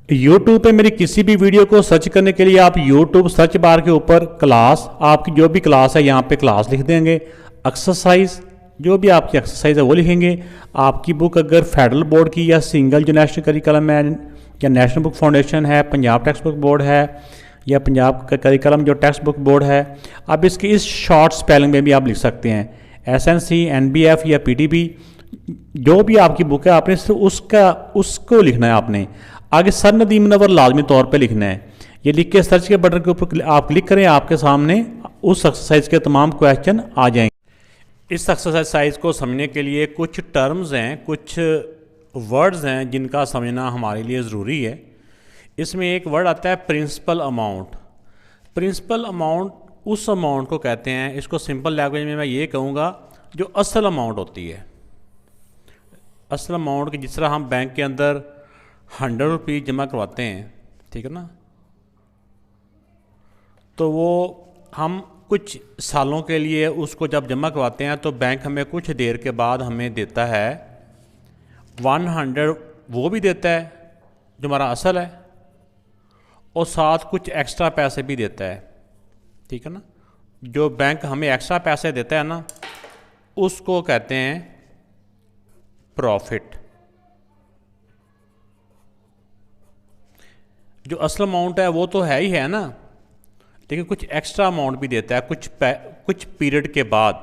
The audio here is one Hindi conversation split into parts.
YouTube पे मेरी किसी भी वीडियो को सर्च करने के लिए आप YouTube सर्च बार के ऊपर क्लास, आपकी जो भी क्लास है यहाँ पे क्लास लिख देंगे। एक्सरसाइज, जो भी आपकी एक्सरसाइज है वो लिखेंगे। आपकी बुक अगर फेडरल बोर्ड की या सिंगल जो नेशनल करिकुलम है या नेशनल बुक फाउंडेशन है, पंजाब टेक्स्ट बुक बोर्ड है या पंजाब का करिकुलम जो टेक्स्ट बुक बोर्ड है, आप इसकी इस शॉर्ट स्पेलिंग में भी आप लिख सकते हैं। SNC, NBF या PTB, जो भी आपकी बुक है आपने उसको लिखना है। आपने आगे सर नदीम मुनव्वर लाजमी तौर पे लिखना है। ये लिख के सर्च के बटन के ऊपर आप क्लिक करें, आपके सामने उस एक्सरसाइज के तमाम क्वेश्चन आ जाएंगे। इस एक्सरसाइज को समझने के लिए कुछ टर्म्स हैं, कुछ वर्ड्स हैं जिनका समझना हमारे लिए ज़रूरी है। इसमें एक वर्ड आता है प्रिंसिपल अमाउंट। प्रिंसिपल अमाउंट उस अमाउंट को कहते हैं, इसको सिंपल लैंग्वेज में मैं ये कहूँगा, जो असल अमाउंट होती है। असल अमाउंट की जिस तरह हम बैंक के अंदर 100 रुपीज़ जमा करवाते हैं, ठीक है ना, तो वो हम कुछ सालों के लिए उसको जब जमा करवाते हैं तो बैंक हमें कुछ देर के बाद हमें देता है 100, वो भी देता है जो हमारा असल है, और साथ कुछ एक्स्ट्रा पैसे भी देता है, ठीक है ना। जो बैंक हमें एक्स्ट्रा पैसे देता है ना, उसको कहते हैं प्रॉफिट। जो असल अमाउंट है वो तो है ही है ना, लेकिन कुछ एक्स्ट्रा अमाउंट भी देता है कुछ पीरियड के बाद,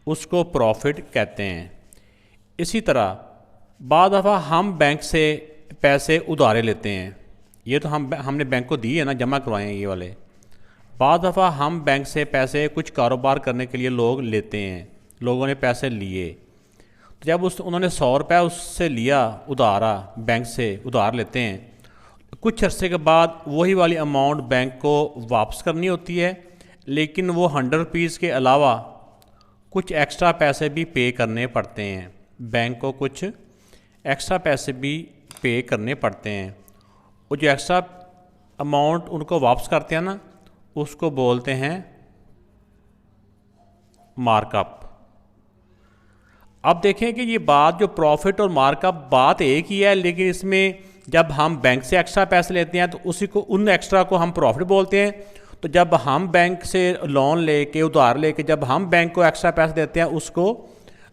उसको प्रॉफिट कहते हैं। इसी तरह बाद दफ़ा हम बैंक से पैसे उधारे लेते हैं, ये तो हमने बैंक को दिए है ना, जमा करवाए हैं ये वाले। बाद दफ़ा हम बैंक से पैसे कुछ कारोबार करने के लिए लोग लेते हैं, लोगों ने पैसे लिए, तो जब उन्होंने 100 रुपये उससे लिया उधारा, बैंक से उधार लेते हैं, कुछ अरसे के बाद वही वाली अमाउंट बैंक को वापस करनी होती है, लेकिन वो 100 रुपीज़ के अलावा कुछ एक्स्ट्रा पैसे भी पे करने पड़ते हैं। बैंक को कुछ एक्स्ट्रा पैसे भी पे करने पड़ते हैं। वो जो एक्स्ट्रा अमाउंट उनको वापस करते हैं ना, उसको बोलते हैं मार्कअप। अब देखें कि ये बात जो प्रॉफिट और मार्कअप बात एक ही है, लेकिन इसमें जब हम बैंक से एक्स्ट्रा पैसे लेते हैं तो उसी को, उन एक्स्ट्रा को हम प्रॉफिट बोलते हैं। तो जब हम बैंक से लोन लेके उधार लेके जब हम बैंक को एक्स्ट्रा पैसे देते हैं, उसको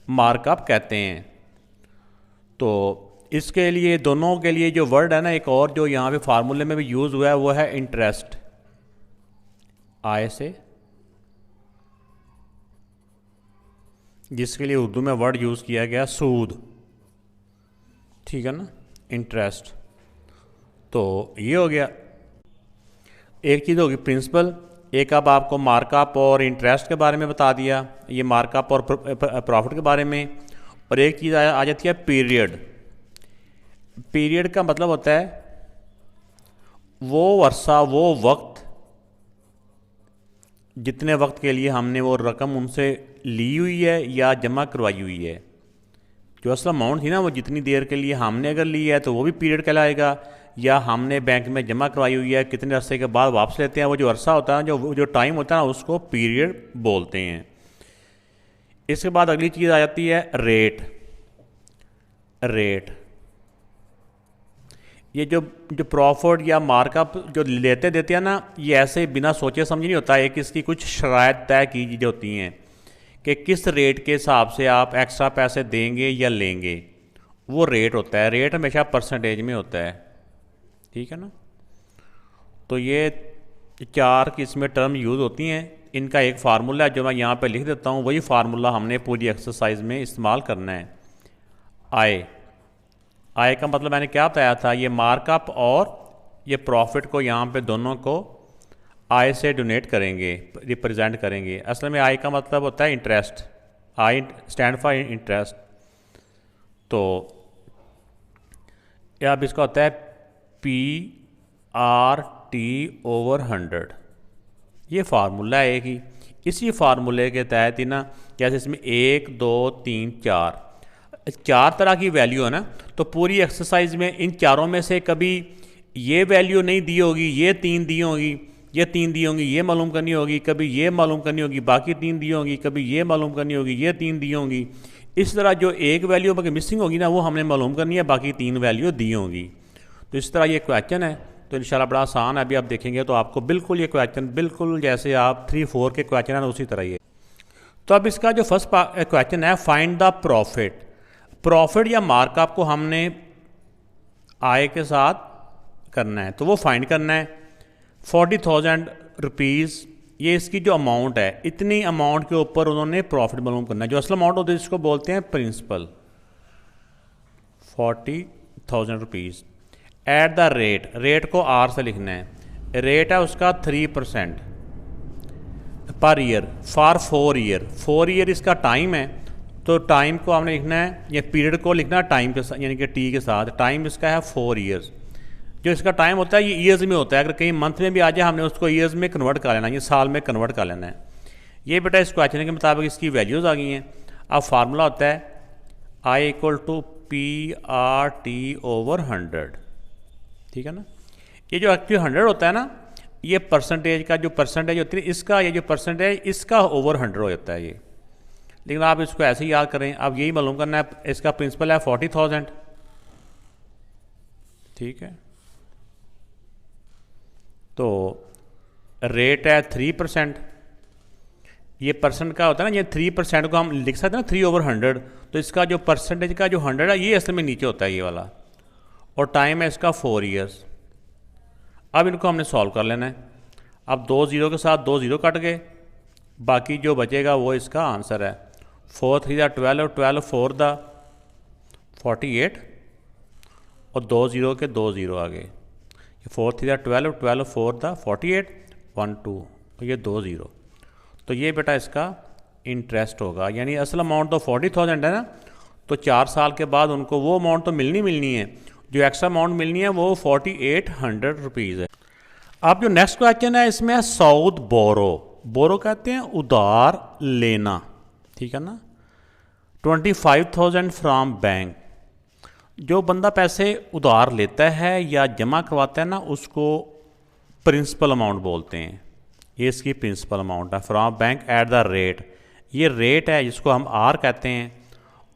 मार्कअप कहते हैं। तो इसके लिए दोनों के लिए जो वर्ड है ना, एक और जो यहाँ पे फार्मूले में भी यूज़ हुआ है वो है इंटरेस्ट। आय से, जिसके लिए उर्दू में वर्ड यूज़ किया गया सूद, ठीक है ना, इंटरेस्ट। तो ये हो गया, एक चीज़ होगी प्रिंसिपल, एक अब आपको मार्कअप और इंटरेस्ट के बारे में बता दिया, ये मार्कअप और प्रॉफिट के बारे में। और एक चीज़ आ जाती है पीरियड। पीरियड का मतलब होता है वो अरसा, वो वक्त, जितने वक्त के लिए हमने वो रकम उनसे ली हुई है या जमा करवाई हुई है। जो असल अमाउंट थी ना, वो जितनी देर के लिए हमने अगर ली है तो वो भी पीरियड कहलाएगा, या हमने बैंक में जमा करवाई हुई है कितने अरसे के बाद वापस लेते हैं, वो जो अरसा होता है, जो टाइम होता है ना, उसको पीरियड बोलते हैं। इसके बाद अगली चीज़ आ जाती है रेट। ये जो प्रॉफिट या मार्कअप जो लेते देते हैं ना, ये ऐसे बिना सोचे समझे नहीं होता है कि इसकी कुछ शराइत तय की चीज़ें होती हैं कि किस रेट के हिसाब से आप एक्स्ट्रा पैसे देंगे या लेंगे, वो रेट होता है। रेट हमेशा परसेंटेज में होता है, ठीक है ना। तो ये 4 इसमें टर्म यूज़ होती हैं। इनका एक फार्मूला है जो मैं यहाँ पे लिख देता हूँ, वही फार्मूला हमने पूरी एक्सरसाइज में इस्तेमाल करना है। आय का मतलब मैंने क्या बताया था, ये मार्कअप और ये प्रॉफिट को यहाँ पे दोनों को आय से डोनेट करेंगे, रिप्रेजेंट करेंगे। असल में आय का मतलब होता है interest, I stand for interest. तो अब इसका होता है PRT/100, ये फार्मूला है एक ही। इसी फार्मूले के तहत ही ना, जैसे इसमें 1 2 3 4 तरह की वैल्यू है ना, तो पूरी एक्सरसाइज में इन चारों में से कभी ये वैल्यू नहीं दी होगी, ये 3 दी होगी, ये 3 दी होंगी, ये मालूम करनी होगी, कभी ये मालूम करनी होगी, बाकी 3 दी होंगी, कभी ये मालूम करनी होगी, ये 3 दी होंगी। इस तरह जो एक वैल्यू मिसिंग होगी ना, वो हमने मालूम करनी है, बाकी 3 वैल्यू दी होंगी। तो इस तरह ये क्वेश्चन है, तो इंशाल्लाह बड़ा आसान है। अभी आप देखेंगे तो आपको बिल्कुल ये क्वेश्चन बिल्कुल जैसे आप 3-4 के क्वेश्चन है उसी तरह ये। तो अब इसका जो फर्स्ट क्वेश्चन है, फाइंड द प्रॉफिट। प्रॉफिट या मार्कअप को हमने आय के साथ करना है, तो वो फाइंड करना है। 40,000 रुपीज़ ये इसकी जो अमाउंट है, इतनी अमाउंट के ऊपर उन्होंने प्रॉफिट मालूम करना है। जो असल अमाउंट होती है इसको बोलते हैं principal. 40,000 rupees at the rate, rate को आर से लिखना है। रेट है उसका 3% पर ईयर फॉर 4 ईयर। 4 ईयर इसका टाइम है, तो टाइम को हमने लिखना है, या पीरियड को लिखना है टाइम के साथ, यानी कि टी के साथ। टाइम इसका है 4 ईयर्स। जो इसका टाइम होता है ये ईयर्स में होता है, अगर कहीं मंथ में भी आ जाए हमने उसको ईयर्स में कन्वर्ट कर लेना है, ये साल में कन्वर्ट कर लेना है। ये बेटा इस क्वेश्चन के मुताबिक इसकी वैल्यूज़ आ गई हैं। अब फार्मूला होता है आई इक्वल टू PRT/100, ठीक है ना। ये जो एक्टिव 100 होता है ना, ये परसेंटेज का जो परसेंटेज होती है इसका, ये जो परसेंटेज इसका ओवर 100 हो जाता है ये। लेकिन आप इसको ऐसे ही याद करें, अब यही मालूम करना है। इसका प्रिंसिपल है 40,000, ठीक है। तो रेट है 3%। ये परसेंट का होता है ना, ये 3% को हम लिख सकते हैं ना 3/100। तो इसका जो परसेंटेज का जो 100 है ये असल में नीचे होता है ये वाला, और टाइम है इसका 4 ईयर्स। अब इनको हमने सॉल्व कर लेना है। अब 2 0 के साथ 2 0 कट गए, बाकी जो बचेगा वो इसका आंसर है। 4 3 12, 12 4 48, और 2 0 के 2 0 आ गए। 4 3 12, 12 4 48, 1 2, और ये 2 0। तो ये बेटा इसका इंटरेस्ट होगा, यानी असल अमाउंट तो 40,000 है ना, तो 4 साल के बाद उनको वो अमाउंट तो मिलनी है। जो एक्स्ट्रा अमाउंट मिलनी है वो 4800 रुपीज़ है। अब जो नेक्स्ट क्वेश्चन है इसमें है साउथ बोरो। बोरो कहते हैं उधार लेना, ठीक है ना। 25,000 फ्रॉम बैंक। जो बंदा पैसे उधार लेता है या जमा करवाता है ना, उसको प्रिंसिपल अमाउंट बोलते हैं। ये इसकी प्रिंसिपल अमाउंट है from bank at the rate. ये रेट है जिसको हम आर कहते हैं,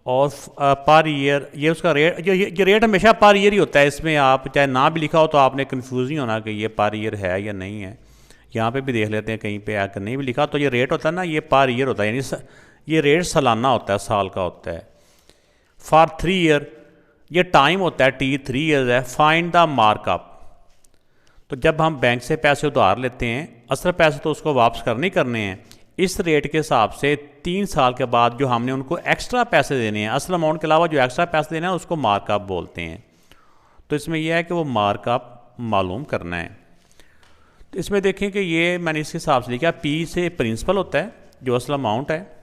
और पर ईयर ये उसका रेट। ये रेट हमेशा पर ईयर ही होता है। इसमें आप चाहे ना भी लिखा हो तो आपने कन्फ्यूज नहीं होना कि ये पर ईयर है या नहीं है। यहाँ पे भी देख लेते हैं कहीं पे आकर नहीं भी लिखा, तो ये रेट होता है ना, ये पर ईयर होता है, यानी ये रेट सालाना होता है, साल का होता है। फॉर 3 ईयर ये टाइम होता है, T 3 ईयर्स है। Find the markup. तो जब हम बैंक से पैसे उधार लेते हैं, असल पैसे तो उसको वापस करने हैं। इस रेट के हिसाब से 3 साल के बाद जो हमने उनको एक्स्ट्रा पैसे देने हैं, असल अमाउंट के अलावा जो एक्स्ट्रा पैसे देने हैं उसको मार्कअप बोलते हैं। तो इसमें यह है कि वो मार्कअप मालूम करना है। तो इसमें देखें कि ये मैंने इसके हिसाब से लिखा, P से प्रिंसिपल होता है जो असल अमाउंट है।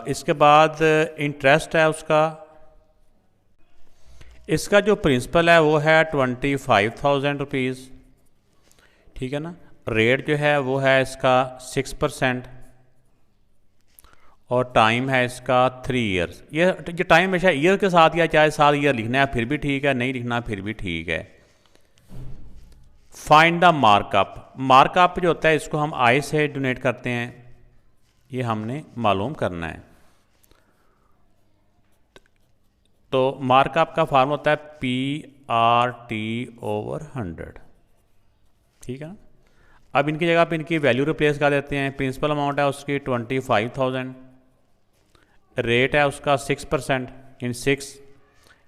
इसके बाद इंटरेस्ट है उसका, इसका जो प्रिंसिपल है वो है 25,000 रुपीज़, ठीक है ना। रेट जो है वो है इसका 6%, और टाइम है इसका 3 ईयर्स। ये टाइम हमेशा ईयर के साथ, या चाहे 7 ईयर लिखना है फिर भी ठीक है, नहीं लिखना फिर भी ठीक है। Find the markup. मार्कअप जो होता है इसको हम आई से डोनेट करते हैं, ये हमने मालूम करना है। तो मार्कअप का फार्मूला होता है PRT/100, ठीक है ना। अब इनकी जगह पे इनकी वैल्यू रिप्लेस कर देते हैं। प्रिंसिपल अमाउंट है उसकी 25,000, रेट है उसका 6%, यानी 6,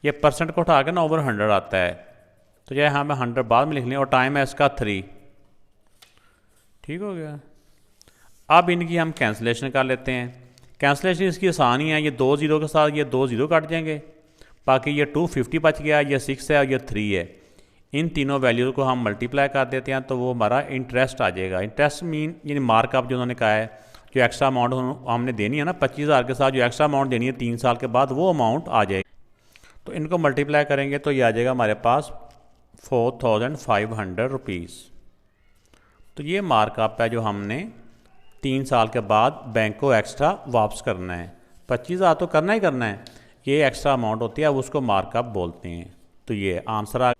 ये परसेंट को उठा के ना ओवर 100 आता है, तो चाहे हमें 100 बाद में लिख लें, और टाइम है इसका 3, ठीक हो गया। अब इनकी हम कैंसिलेशन कर लेते हैं। कैंसिलेशन इसकी आसान ही है, ये 2 0 के साथ ये 2 0 कट जाएंगे, बाकी ये 250 बच गया, ये 6 है और ये 3 है। इन तीनों वैल्यूज़ को हम मल्टीप्लाई कर देते हैं, तो वो हमारा इंटरेस्ट आ जाएगा। इंटरेस्ट मीन यानी मार्कअप जो उन्होंने कहा है, जो एक्स्ट्रा अमाउंट हमने देनी है ना 25,000 के साथ जो एक्स्ट्रा अमाउंट देनी है 3 साल के बाद, वो अमाउंट आ जाएगी। तो इनको मल्टीप्लाई करेंगे तो ये आ जाएगा हमारे पास 4,500 रुपीज़। तो ये मार्कअप है जो हमने 3 साल के बाद बैंक को एक्स्ट्रा वापस करना है। 25,000 तो करना ही करना है, ये एक्स्ट्रा अमाउंट होती है, अब उसको मार्कअप बोलते हैं। तो ये आंसर आ।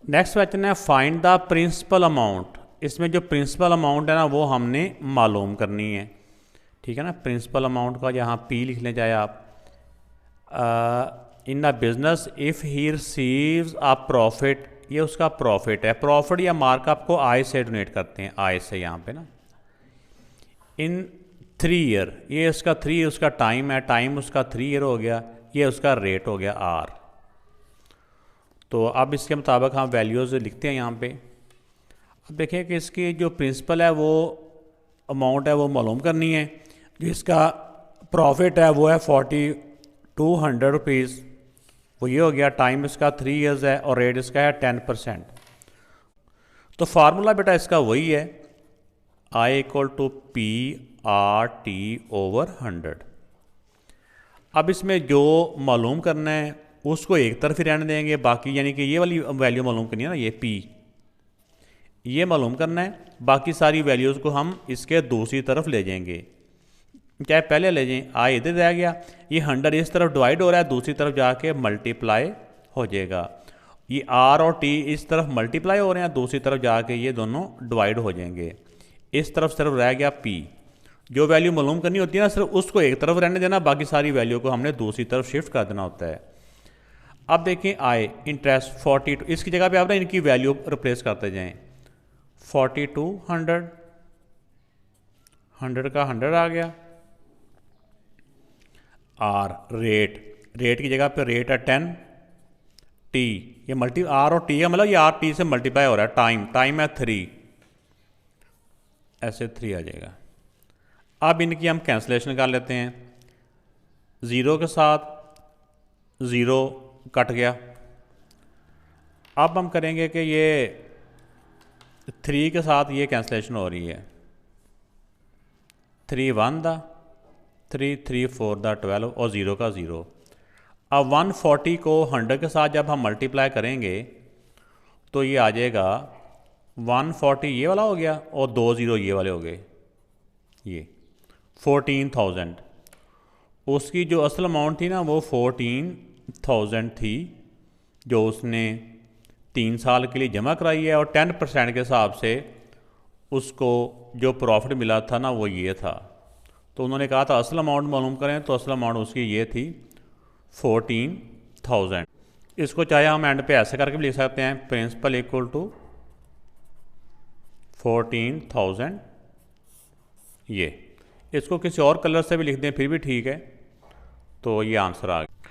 नेक्स्ट क्वेश्चन है फाइंड द प्रिंसिपल अमाउंट। इसमें जो प्रिंसिपल अमाउंट है ना वो हमने मालूम करनी है, ठीक है ना। प्रिंसिपल अमाउंट का यहाँ P लिख लें, चाहे आप in a business if he receives a profit, ये उसका प्रॉफिट है। प्रॉफिट या मार्कअप को आय से डोनेट करते हैं, आय से यहाँ पे ना। इन 3 ईयर, ये उसका 3 उसका टाइम है, टाइम उसका 3 ईयर हो गया, ये उसका रेट हो गया आर। तो अब इसके मुताबिक हम वैल्यूज़ लिखते हैं यहाँ पे। अब देखें कि इसकी जो प्रिंसिपल है वो अमाउंट है वो मालूम करनी है। जो इसका प्रॉफिट है वो है 4200 रुपीज़, वो ये हो गया। टाइम इसका 3 ईयर्स है और रेट इसका है 10%। तो फार्मूला बेटा इसका वही है, I equal to P R T over 100। अब इसमें जो मालूम करना है उसको एक तरफ ही रहने देंगे, बाकी यानी कि ये वाली वैल्यू मालूम करनी है ना, ये पी, ये मालूम करना है। बाकी सारी वैल्यूज़ को हम इसके दूसरी तरफ ले जाएंगे, चाहे पहले ले जाएं। आई इधर रह गया, ये 100 इस तरफ डिवाइड हो रहा है, दूसरी तरफ जाके मल्टीप्लाई हो जाएगा। ये आर और टी इस तरफ मल्टीप्लाई हो रहे हैं, दूसरी तरफ जाके ये दोनों डिवाइड हो जाएंगे। इस तरफ सिर्फ रह गया पी। जो वैल्यू मालूम करनी होती है ना, सिर्फ उसको एक तरफ रहने देना, बाकी सारी वैल्यू को हमने दूसरी तरफ शिफ्ट कर देना होता है। अब देखें आई इंटरेस्ट 42, इसकी जगह पे आप ना इनकी वैल्यू रिप्लेस करते जाएं। 4200, 100 का 100 आ गया। आर रेट, रेट की जगह पे रेट है 10। टी, ये मल्टी आर और टी है, मतलब ये आर टी से मल्टीप्लाई हो रहा है। टाइम, टाइम है 3, ऐसे 3 आ जाएगा। अब इनकी हम कैंसलेशन कर लेते हैं। 0 के साथ 0 कट गया। अब हम करेंगे कि ये 3 के साथ ये कैंसलेशन हो रही है। 3 1 दा 3, 3 4 दा 12 और 0 का 0। अब 140 को 100 के साथ जब हम मल्टीप्लाई करेंगे तो ये आ जाएगा 140 ये वाला हो गया और 2 0 ये वाले हो गए, ये 14,000। उसकी जो असल अमाउंट थी ना वो 14,000 थी, जो उसने 3 साल के लिए जमा कराई है, और 10% के हिसाब से उसको जो प्रॉफिट मिला था ना वो ये था। तो उन्होंने कहा था असल अमाउंट मालूम करें, तो असल अमाउंट उसकी ये थी 14,000। इसको चाहे हम एंड पे ऐसे करके भी लिख सकते हैं, प्रिंसिपल इक्वल टू 14,000। ये इसको किसी और कलर से भी लिख दें फिर भी ठीक है। तो ये आंसर आ गया।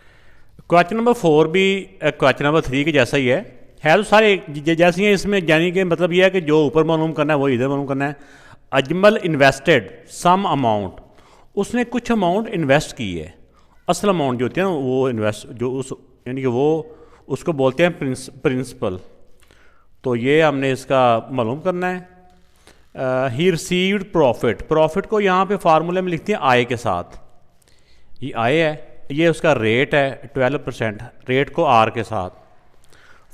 क्वेश्चन नंबर 4 भी क्वेश्चन नंबर 3 के जैसा ही है तो सारे जैसे हैं इसमें, यानी कि मतलब ये है कि जो ऊपर मालूम करना है वो इधर मालूम करना है। अजमल इन्वेस्टेड सम अमाउंट, उसने कुछ अमाउंट इन्वेस्ट की है। असल अमाउंट जो होती है ना वो इन्वेस्ट, जो उस यानी कि वो उसको बोलते हैं प्रिंसिपल। तो ये हमने इसका मालूम करना है। ही रिसीव्ड प्रॉफिट, प्रॉफिट को यहाँ पे फार्मूले में लिखते हैं आय के साथ। ये आय है, ये उसका रेट है 12%, रेट को आर के साथ।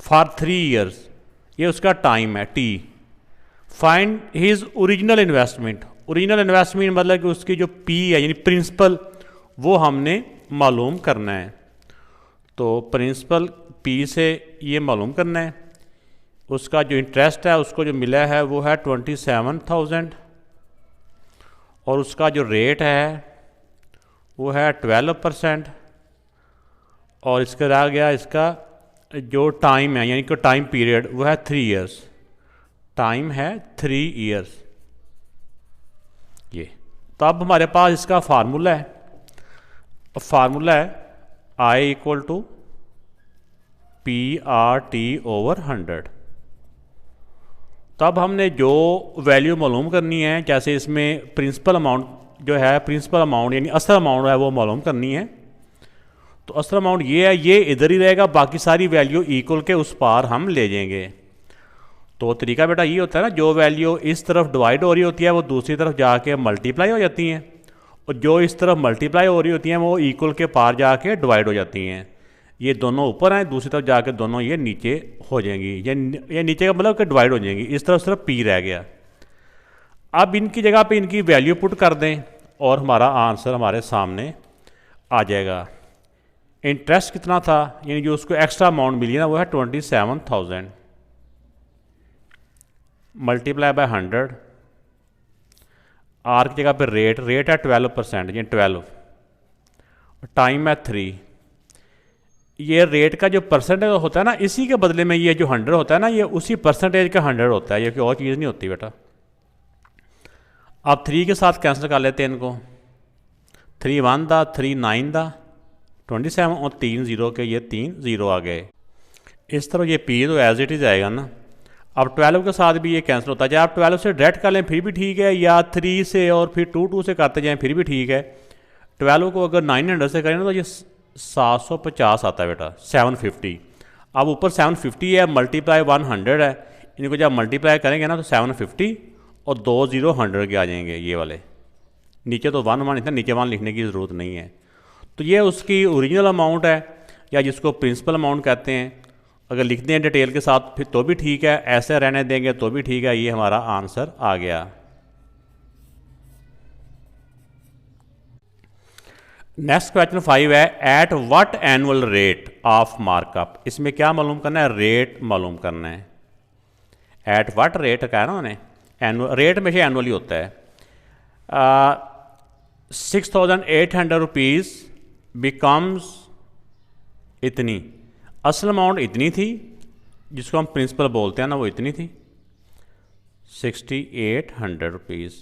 फॉर 3 ईयर्स, ये उसका टाइम है T. Find his original investment, original investment मतलब कि उसकी जो पी है यानी प्रिंसिपल, वो हमने मालूम करना है। तो प्रिंसिपल पी से ये मालूम करना है। उसका जो इंटरेस्ट है उसको जो मिला है वो है 27,000, और उसका जो रेट है वो है 12%, और इसका रह गया इसका जो टाइम है यानी कि टाइम पीरियड वो है 3 ईयर्स। टाइम है 3 ईयर्स ये। तो अब हमारे पास इसका फार्मूला है, फार्मूला है I equal to P R T over 100। तब हमने जो वैल्यू मालूम करनी है, जैसे इसमें प्रिंसिपल अमाउंट जो है, प्रिंसिपल अमाउंट यानी असल अमाउंट है वो मालूम करनी है। तो असल अमाउंट ये है, ये इधर ही रहेगा, बाकी सारी वैल्यू इक्वल के उस पार हम ले जाएंगे। तो तरीका बेटा ये होता है ना, जो वैल्यू इस तरफ डिवाइड हो रही होती है वो दूसरी तरफ जाके मल्टीप्लाई हो जाती हैं, और जो इस तरफ मल्टीप्लाई हो रही होती हैं वो इक्वल के पार जाके डिवाइड हो जाती हैं। ये दोनों ऊपर हैं, दूसरी तरफ जाके दोनों ये नीचे हो जाएंगी। ये नीचे का मतलब कि डिवाइड हो जाएंगी। इस तरफ सिर्फ पी रह गया। अब इनकी जगह पे इनकी वैल्यू पुट कर दें और हमारा आंसर हमारे सामने आ जाएगा। इंटरेस्ट कितना था, यानी जो उसको एक्स्ट्रा अमाउंट मिली ना वो है 27,000 मल्टीप्लाई बाय 100। आर की जगह पे रेट, रेट है 12% यानी 12, टाइम है 3। ये रेट का जो परसेंटेज होता है ना, इसी के बदले में ये जो 100 होता है ना, ये उसी परसेंटेज का 100 होता है, ये कोई और चीज़ नहीं होती बेटा। अब 3 के साथ कैंसिल कर लेते हैं इनको। 3 1 दा, 3 9 दा 27 और 3 0 के ये 3 0 आ गए। इस तरह ये पी तो एज इट इज़ आएगा ना। अब 12 के साथ भी ये कैंसिल होता है, चाहे आप 12 से डायरेक्ट कर लें फिर भी ठीक है, या 3 से और फिर 2 2 से करते जाएँ फिर भी ठीक है। 12 को अगर 900 से करें ना तो ये 750 आता है बेटा, 750। अब ऊपर 750 है, मल्टीप्लाई 100 है, इनको जब मल्टीप्लाई करेंगे ना तो 750 और 2 0 100 के आ जाएंगे ये वाले। नीचे तो 1 1 इतना नीचे 1 लिखने की ज़रूरत नहीं है। तो ये उसकी ओरिजिनल अमाउंट है, या जिसको प्रिंसिपल अमाउंट कहते हैं। अगर लिखते हैं डिटेल के साथ फिर तो भी ठीक है, ऐसे रहने देंगे तो भी ठीक है। ये हमारा आंसर आ गया। नेक्स्ट क्वेश्चन 5 है, at what annual rate of markup. इसमें क्या मालूम करना है? रेट मालूम करना है। एट व्हाट रेट का है ना उन्हें, एनुअल रेट में से एनुअली होता है। 6800 रुपीज़ बिकम्स इतनी, असल अमाउंट इतनी थी, जिसको हम प्रिंसिपल बोलते हैं ना, वो इतनी थी 6800 रुपीज़,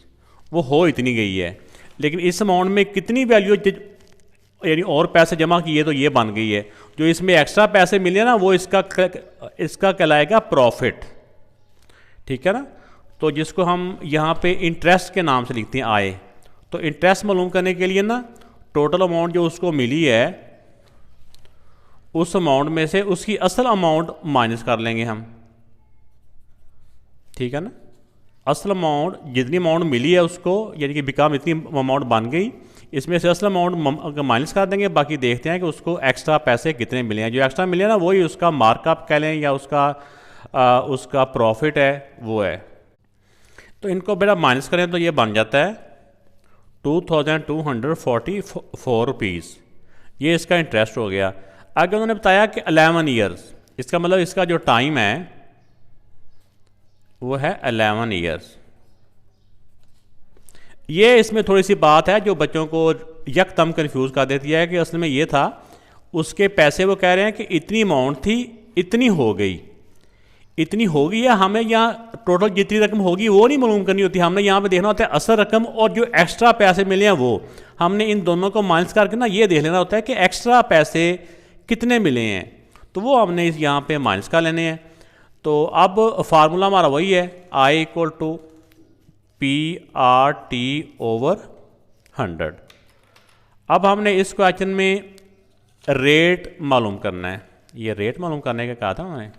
वो हो इतनी गई है। लेकिन इस अमाउंट में कितनी वैल्यू यानी और पैसे जमा किए तो ये बन गई है। जो इसमें एक्स्ट्रा पैसे मिले ना वो इसका कहलाएगा प्रॉफिट, ठीक है ना। तो जिसको हम यहाँ पे इंटरेस्ट के नाम से लिखते हैं आय। तो इंटरेस्ट मालूम करने के लिए ना टोटल अमाउंट जो उसको मिली है उस अमाउंट में से उसकी असल अमाउंट माइनस कर लेंगे हम, ठीक है ना। असल अमाउंट जितनी अमाउंट मिली है उसको, यानी कि बिकम इतनी अमाउंट बन गई, इसमें से असल अमाउंट माइनस कर देंगे। बाकी देखते हैं कि उसको एक्स्ट्रा पैसे कितने मिले हैं। जो एक्स्ट्रा मिले ना वही उसका मार्कअप कह लें या उसका प्रॉफिट है वो है। तो इनको बेटा माइनस करें तो ये बन जाता है 2244 रुपीज़। ये इसका इंटरेस्ट हो गया। आगे उन्होंने बताया कि 11 ईयर्स, इसका मतलब इसका जो टाइम है वो है 11 ईयर्स। ये इसमें थोड़ी सी बात है जो बच्चों को यकदम कंफ्यूज कर देती है कि असल में ये था, उसके पैसे वो कह रहे हैं कि इतनी अमाउंट थी, इतनी हो गई, इतनी हो गई है। हमें यहाँ टोटल जितनी रकम होगी वो नहीं मालूम करनी होती, हमने यहाँ पे देखना होता है असल रकम और जो एक्स्ट्रा पैसे मिले हैं वो। हमने इन दोनों को माइनस करके ना ये देख लेना होता है कि एक्स्ट्रा पैसे कितने मिले हैं, तो वो हमने इस यहाँ पे माइनस कर लेने हैं। तो अब फार्मूला हमारा वही है, I equal to PRT over 100। अब हमने इस क्वेश्चन में रेट मालूम करना है। ये रेट मालूम करने का कहा था मैंने।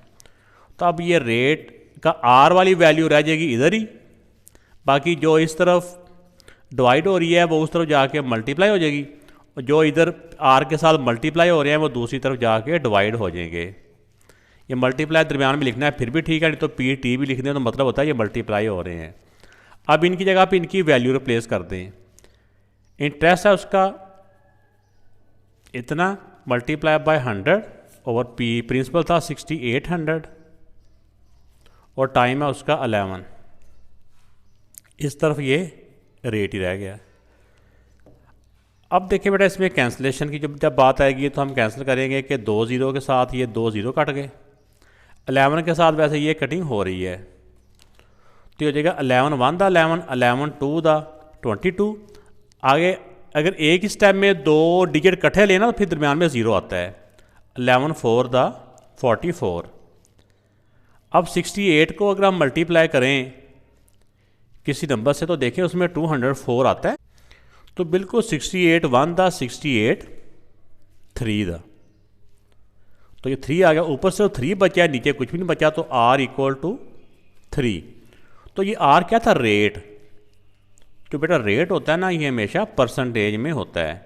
तो अब ये रेट का R वाली वैल्यू रह जाएगी इधर ही, बाकी जो इस तरफ डिवाइड हो रही है वो उस तरफ जाके मल्टीप्लाई हो जाएगी, और जो इधर R के साथ मल्टीप्लाई हो रहे हैं वो दूसरी तरफ जाके डिवाइड हो जाएंगे। ये मल्टीप्लाई दरमियान में लिखना है फिर भी ठीक है, नहीं तो PT भी लिखने तो मतलब होता है ये मल्टीप्लाई हो रहे हैं। अब इनकी जगह पे इनकी वैल्यू रिप्लेस कर दें। इंटरेस्ट है उसका इतना मल्टीप्लाई बाय 100 ओवर प्रिंसिपल था 6800 और टाइम है उसका 11। इस तरफ ये रेट ही रह गया। अब देखिए बेटा इसमें कैंसिलेशन की जब बात आएगी तो हम कैंसिल करेंगे कि 2 0 के साथ ये 2 0 कट गए, 11 के साथ वैसे ये कटिंग हो रही है, तो हो जाएगा 11 1 दा 11, 11 2 दा 22। आगे अगर एक ही स्टेप में 2 डिजिट कट्ठे लेना तो फिर दरमियान में 0 आता है, 11 4 दा 44। अब 68 को अगर हम मल्टीप्लाई करें किसी नंबर से तो देखें उसमें 204 आता है, तो बिल्कुल 68 1 दा 68 3 दा, तो ये 3 आ गया। ऊपर से 3 बचा है, नीचे कुछ भी नहीं बचा, तो R इक्वल टू 3। तो ये R क्या था? रेट। जो बेटा रेट होता है ना ये हमेशा परसेंटेज में होता है,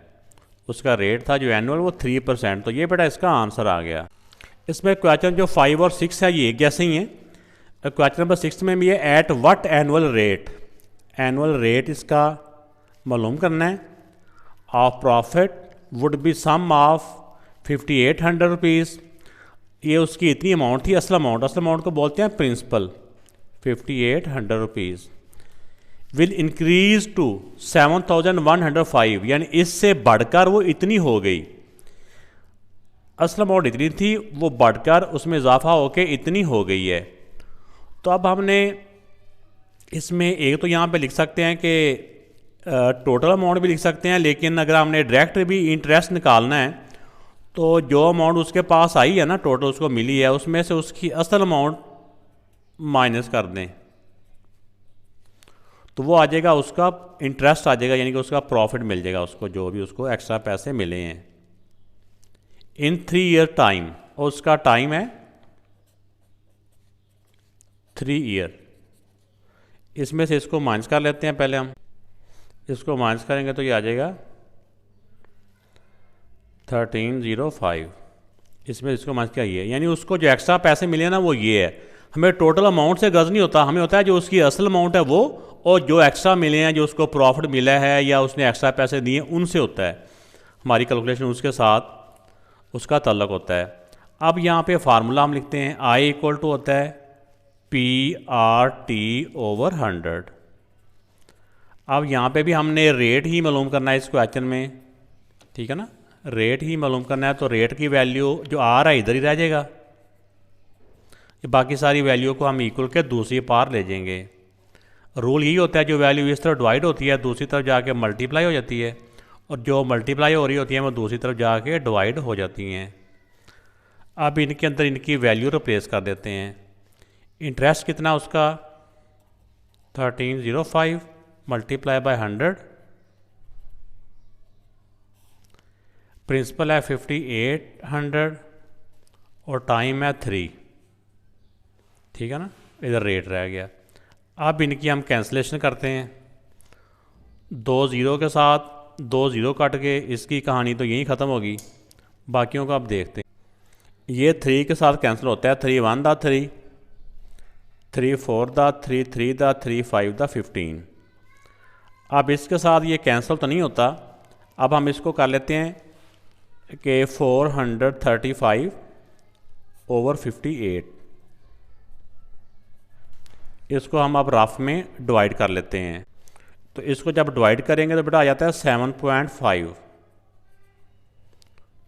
उसका रेट था जो एनुअल वो 3%। तो ये बेटा इसका आंसर आ गया। इसमें क्वेश्चन जो 5 और 6 है ये एक जैसे ही हैं। क्वेश्चन नंबर 6 में भी है at what annual rate. Annual rate इसका मालूम करना है। Of profit would be sum of 5800 rupees. ये उसकी इतनी अमाउंट थी, असल अमाउंट को बोलते हैं principal, 5800 rupees will increase to 7105, यानी इससे बढ़कर वो इतनी हो गई। असल अमाउंट इतनी थी, वो बढ़कर उसमें इजाफा होकर इतनी हो गई है। तो अब हमने इसमें एक तो यहाँ पे लिख सकते हैं कि टोटल अमाउंट भी लिख सकते हैं, लेकिन अगर हमने डायरेक्ट भी इंटरेस्ट निकालना है तो जो अमाउंट उसके पास आई है ना, टोटल उसको मिली है, उसमें से उसकी असल अमाउंट माइनस कर दें तो वो आ जाएगा, उसका इंटरेस्ट आ जाएगा, यानी कि उसका प्रॉफिट मिल जाएगा उसको, जो भी उसको एक्स्ट्रा पैसे मिले हैं इन 3 ईयर टाइम। और उसका टाइम है 3 ईयर। इसमें से इसको माइनस कर लेते हैं। पहले हम इसको माइनस करेंगे तो ये आ जाएगा 1305। इसमें इसको माइनस किया ये, यानी उसको जो एक्स्ट्रा पैसे मिले ना वो ये है। हमें टोटल अमाउंट से गर्ज नहीं होता, हमें होता है जो उसकी असल अमाउंट है वो, और जो एक्स्ट्रा मिले हैं, जो उसको प्रॉफिट मिला है या उसने एक्स्ट्रा पैसे दिए, उनसे होता है हमारी कैलकुलेशन, उसके साथ उसका तल्लक होता है। अब यहाँ पे फार्मूला हम लिखते हैं, I इक्वल टू होता है PRT/100। अब यहाँ पे भी हमने रेट ही मालूम करना है इस क्वेश्चन में, ठीक है ना, रेट ही मालूम करना है। तो रेट की वैल्यू जो R है इधर ही रह जाएगा, ये बाकी सारी वैल्यू को हम इक्वल के दूसरी पार ले जाएंगे। रूल यही होता है, जो वैल्यू इस तरफ डिवाइड होती है दूसरी तरफ जाके मल्टीप्लाई हो जाती है, और जो मल्टीप्लाई हो रही होती है वो दूसरी तरफ जाके डिवाइड हो जाती हैं। अब इनके अंदर इनकी वैल्यू रिप्लेस कर देते हैं। इंटरेस्ट कितना उसका 1305 मल्टीप्लाई बाय 100, प्रिंसिपल है 5800 और टाइम है 3, ठीक है ना, इधर रेट रह गया। अब इनकी हम कैंसिलेशन करते हैं, 2 ज़ीरो के साथ 2 ज़ीरो कट के इसकी कहानी तो यहीं ख़त्म होगी। बाकियों को आप देखते हैं, ये 3 के साथ कैंसिल होता है, 3 1 दा 3, 3 4 दा 3, 3 दा 3, 5 दा 15। अब इसके साथ ये कैंसिल तो नहीं होता। अब हम इसको कर लेते हैं कि 435/58, इसको हम अब रफ में डिवाइड कर लेते हैं। तो इसको जब डिवाइड करेंगे तो बेटा आ जाता है 7.5,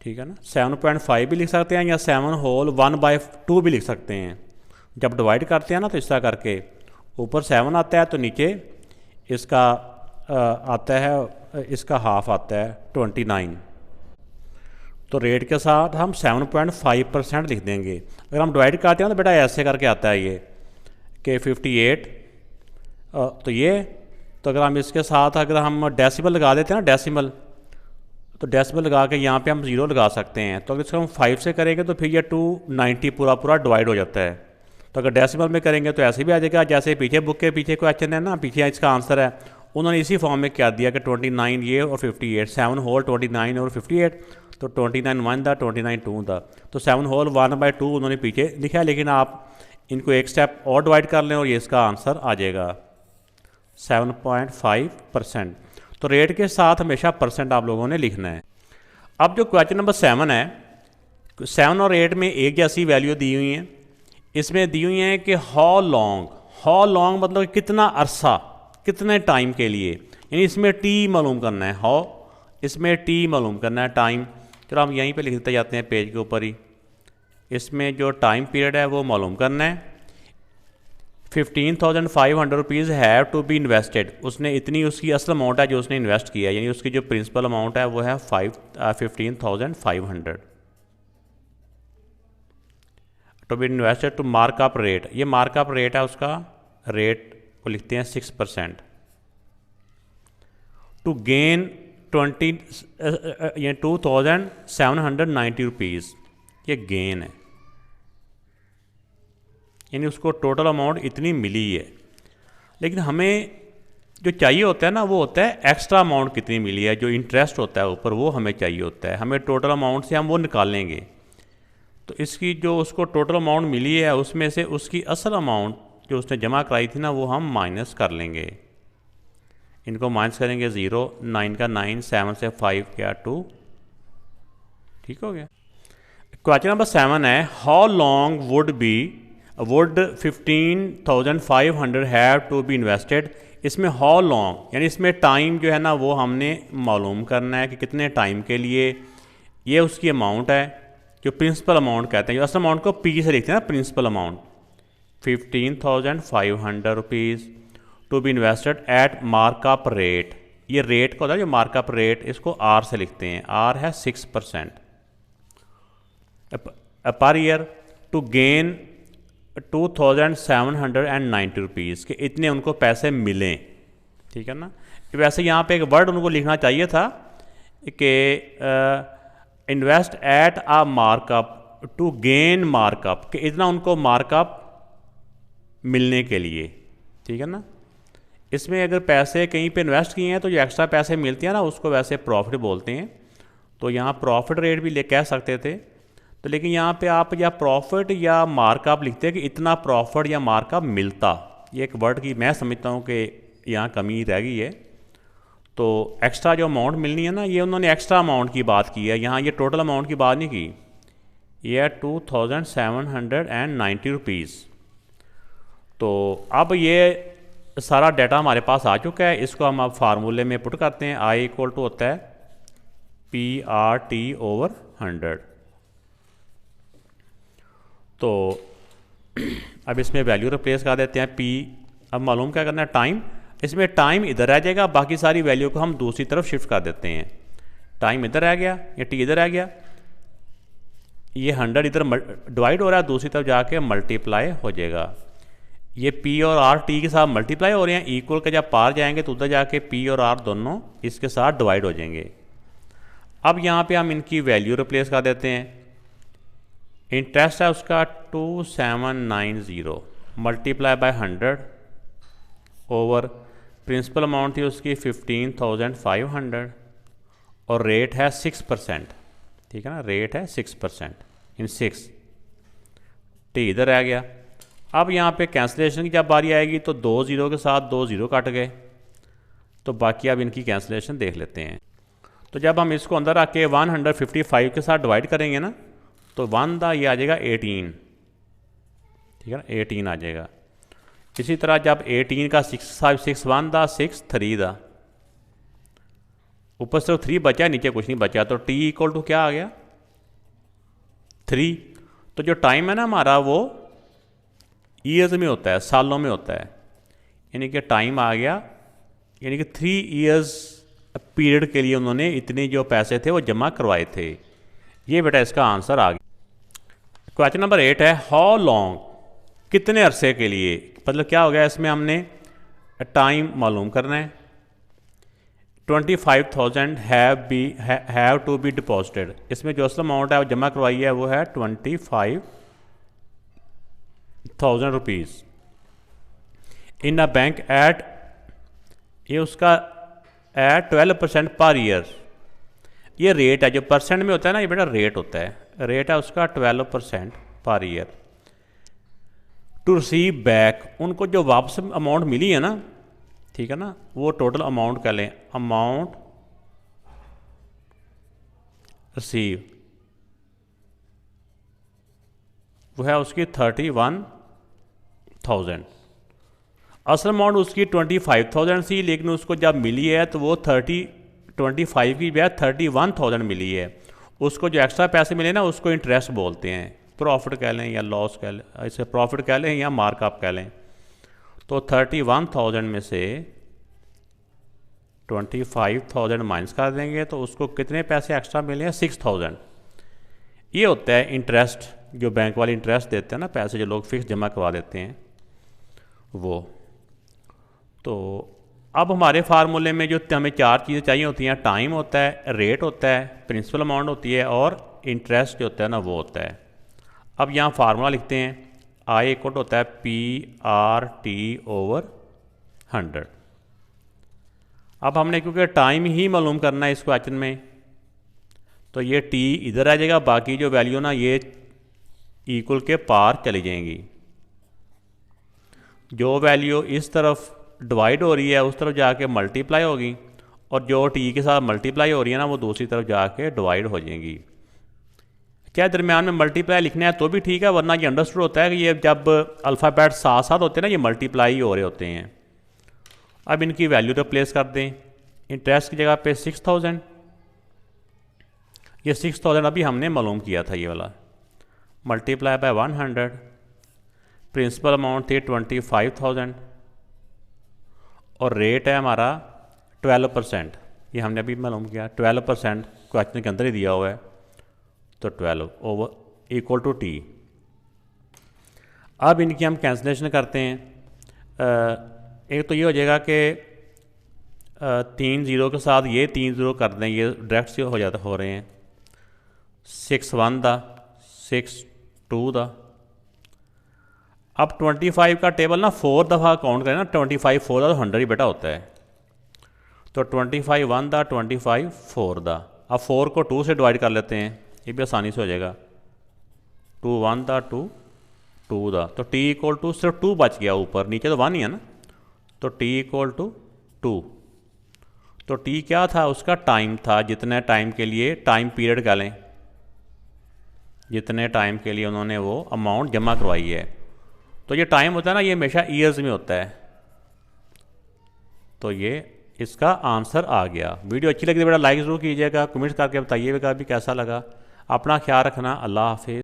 ठीक है ना। 7.5 भी लिख सकते हैं या 7 होल 1/2 भी लिख सकते हैं। जब डिवाइड करते हैं ना तो इस तरह करके ऊपर 7 आता है तो नीचे इसका आता है, इसका हाफ आता है 29। तो रेट के साथ हम 7.5% लिख देंगे। अगर हम डिवाइड करते हैं तो बेटा ऐसे करके आता है ये कि 58, तो ये, तो अगर हम इसके साथ अगर हम डेसिमल लगा देते हैं ना, डेसिमल, तो डेसिमल लगा के यहाँ पे हम 0 लगा सकते हैं। तो अगर इसको हम 5 से करेंगे तो फिर ये 290 पूरा डिवाइड हो जाता है। तो अगर डेसिमल में करेंगे तो ऐसे भी आ जाएगा, जैसे पीछे बुक के पीछे क्वेश्चन है ना, पीछे इसका आंसर है, उन्होंने इसी फॉर्म में क्या दिया कि 29 ये और 58, 7 होल 29 और 58, तो 29 1 था, 29 2 था, तो 7 होल 1/2 उन्होंने पीछे लिखा है। लेकिन आप इनको एक स्टेप और डिवाइड कर लें और ये इसका आंसर आ जाएगा 7.5%। तो रेट के साथ हमेशा परसेंट आप लोगों ने लिखना है। अब जो क्वेश्चन नंबर 7 है, 7 और 8 में एक जैसी वैल्यू दी हुई हैं। इसमें दी हुई हैं कि हाउ लॉन्ग मतलब कितना अरसा, कितने टाइम के लिए, यानी इसमें टी मालूम करना है, हाउ इसमें टी मालूम करना है, टाइम। चलो हम यहीं पे लिखते जाते हैं पेज के ऊपर ही। इसमें जो टाइम पीरियड है वो मालूम करना है। 15,500 rupees have to be invested, उसने इतनी उसकी असल अमाउंट है जो उसने इन्वेस्ट किया है, यानी उसकी जो प्रिंसिपल अमाउंट है वो है 15,500 to be invested to markup rate. ये मार्कअप रेट है, उसका रेट को लिखते हैं 6%। टू गेन 2,790 रुपीज़, ये गेन है, यानी उसको टोटल अमाउंट इतनी मिली है। लेकिन हमें जो चाहिए होता है ना वो होता है एक्स्ट्रा अमाउंट कितनी मिली है, जो इंटरेस्ट होता है ऊपर वो हमें चाहिए होता है। हमें टोटल अमाउंट से हम वो निकालेंगे। तो इसकी जो उसको टोटल अमाउंट मिली है उसमें से उसकी असल अमाउंट जो उसने जमा कराई थी ना वो हम माइनस कर लेंगे। इनको माइनस करेंगे 0, 9 का 9, 7 से 5 क्या 2, ठीक हो गया। क्वेश्चन नंबर 7 है, how long would 15,500 have to be invested. इसमें हाउ लॉन्ग यानी इसमें टाइम जो है ना वो हमने मालूम करना है कि कितने टाइम के लिए। ये उसकी अमाउंट है, जो प्रिंसिपल अमाउंट कहते हैं, जो असल अमाउंट को पी से लिखते हैं ना, principal amount 15,500 rupees to be invested at markup rate. ये रेट का होता है जो मार्कअप रेट, इसको आर से लिखते हैं, आर है 6% per year to gain 2,790 rupees के इतने उनको पैसे मिलें। ठीक है ना। वैसे यहाँ पे एक वर्ड उनको लिखना चाहिए था कि invest at a markup to gain markup, कि इतना उनको मार्कअप मिलने के लिए। ठीक है ना। इसमें अगर पैसे कहीं पे इन्वेस्ट किए हैं तो जो एक्स्ट्रा पैसे मिलते हैं ना उसको वैसे प्रॉफिट बोलते हैं, तो यहाँ प्रॉफिट रेट भी ले कह सकते थे। तो लेकिन यहाँ पे आप या प्रॉफिट या मार्कअप लिखते हैं कि इतना प्रॉफिट या मार्कअप मिलता। ये एक वर्ड की मैं समझता हूँ कि यहाँ कमी रह गई है। तो एक्स्ट्रा जो अमाउंट मिलनी है ना, ये उन्होंने एक्स्ट्रा अमाउंट की बात की है, यहाँ ये टोटल अमाउंट की बात नहीं की। ये है 2,790 रुपीज़। तो अब ये सारा डाटा हमारे पास आ चुका है, इसको हम अब फार्मूले में पुट करते हैं। आई इक्वल टू होता है PRT/100। तो अब इसमें वैल्यू रिप्लेस कर देते हैं P। अब मालूम क्या करना है, टाइम। इसमें टाइम इधर रह जाएगा, बाकी सारी वैल्यू को हम दूसरी तरफ शिफ्ट कर देते हैं। टाइम इधर रह गया, ये T इधर रह गया, ये 100 इधर डिवाइड हो रहा है, दूसरी तरफ जाके मल्टीप्लाई हो जाएगा। ये P और R T के साथ मल्टीप्लाई हो रहे हैं, इक्वल के जब पार जाएंगे तो उधर जाके P और R दोनों इसके साथ डिवाइड हो जाएंगे। अब यहाँ पे हम इनकी वैल्यू रिप्लेस कर देते हैं। इंटरेस्ट है उसका 2790 multiply by 100 over principal amount थी उसकी 15,500 और रेट है 6%। ठीक है ना, रेट है 6% इन 6। T इधर आ गया। अब यहाँ पे कैंसिलेशन की जब बारी आएगी तो 2 0 के साथ 2 0 कट गए, तो बाकी अब इनकी कैंसिलेशन देख लेते हैं। तो जब हम इसको अंदर आके 155 के साथ डिवाइड करेंगे ना, तो 1 दा ये आ जाएगा 18। ठीक है ना, 18 आ जाएगा। इसी तरह जब 18 का 6 1 दा 6 3 दा, ऊपर सिर्फ 3 बचा, नीचे कुछ नहीं बचा, तो T इक्वल टू क्या आ गया 3। तो जो टाइम है ना हमारा वो ईयर्स में होता है, सालों में होता है, यानी कि टाइम आ गया, यानी कि 3 ईयर्स पीरियड के लिए उन्होंने इतने जो पैसे थे वो जमा करवाए थे। ये बेटा इसका आंसर आ गया। क्वेश्चन नंबर 8 है हाउ लॉन्ग, कितने अरसे के लिए, मतलब क्या हो गया, इसमें हमने टाइम मालूम करना है। 25,000 हैव टू बी डिपॉजिटेड, इसमें जो असल अमाउंट है वो जमा करवाई है वो है 25,000 rupees in a bank at, ये उसका एट 12% पर ईयर। ये रेट है, जो परसेंट में होता है ना ये बेटा रेट होता है, रेट है उसका 12% per year. To receive back, उनको जो वापस अमाउंट मिली है ना, ठीक है ना, वो टोटल अमाउंट कह लें, अमाउंट रिसीव वो है उसकी 31,000। असल अमाउंट उसकी 25,000 सी, लेकिन उसको जब मिली है तो वो 25 की बजाय 31,000 मिली है। उसको जो एक्स्ट्रा पैसे मिले ना उसको इंटरेस्ट बोलते हैं, प्रॉफिट कह लें या लॉस कह लें, इसे प्रॉफिट कह लें या मार्कअप कह लें। तो 31,000 में से 25,000 माइनस कर देंगे तो उसको कितने पैसे एक्स्ट्रा मिले हैं 6,000। ये होता है इंटरेस्ट, जो बैंक वाले इंटरेस्ट देते हैं ना, पैसे जो लोग फिक्स जमा करवा देते हैं वो। तो अब हमारे फार्मूले में जो हमें 4 चीज़ें चाहिए होती हैं, टाइम होता है, रेट होता है, प्रिंसिपल अमाउंट होती है और इंटरेस्ट जो होता है ना वो होता है। अब यहाँ फार्मूला लिखते हैं, आई इक्वल होता है PRT/100। अब हमने क्योंकि टाइम ही मालूम करना है इस क्वेश्चन में, तो ये T इधर आ जाएगा, बाकी जो वैल्यू ना ये इक्वल के पार चली जाएंगी। जो वैल्यू इस तरफ डिवाइड हो रही है उस तरफ जाके मल्टीप्लाई होगी, और जो T के साथ मल्टीप्लाई हो रही है ना वो दूसरी तरफ जाके डिवाइड हो जाएंगी। क्या दरमियान में मल्टीप्लाई लिखना है तो भी ठीक है, वरना ये अंडरस्टूड होता है कि ये जब अल्फ़ाबेट साथ साथ होते हैं ना ये मल्टीप्लाई हो रहे होते हैं। अब इनकी वैल्यू रिप्लेस कर दें, इंटरेस्ट की जगह पे 6,000, ये 6000 अभी हमने मालूम किया था, ये वाला मल्टीप्लाई बाय 100, प्रिंसिपल अमाउंट थी 25,000 और रेट है हमारा 12%, ये हमने अभी मालूम किया 12% क्वेश्चन के अंदर ही दिया हुआ है, तो 12 ओवर इक्वल टू टी। अब इनकी हम कैंसिलेशन करते हैं। एक तो ये हो जाएगा कि 3 ज़ीरो के साथ ये 3 ज़ीरो कर दें, ये डायरेक्ट से हो रहे हैं। 6 1 दा 6 2 दा। अब 25 का टेबल ना 4 दफ़ा काउंट करें ना, 25 4 दा तो 100 ही बेटा होता है, तो 25 1 दा 25 4 दा। अब 4 को 2 से डिवाइड कर लेते हैं, ये भी आसानी से हो जाएगा। 2 1 दा 2 2 दा, तो t इक्वल टू सिर्फ 2 बच गया, ऊपर नीचे तो 1 ही है ना, तो t इक्वल टू 2। तो t क्या था, उसका टाइम था, जितने टाइम के लिए टाइम पीरियड कह लें, जितने टाइम के लिए उन्होंने वो अमाउंट जमा करवाई है। तो ये टाइम होता है ना, ये हमेशा ईयर्स में होता है। तो ये इसका आंसर आ गया। वीडियो अच्छी लगी तो बेटा लाइक ज़रूर कीजिएगा, कमेंट्स करके बताइएगा भी कैसा लगा। अपना ख्याल रखना, अल्लाह हाफिज़।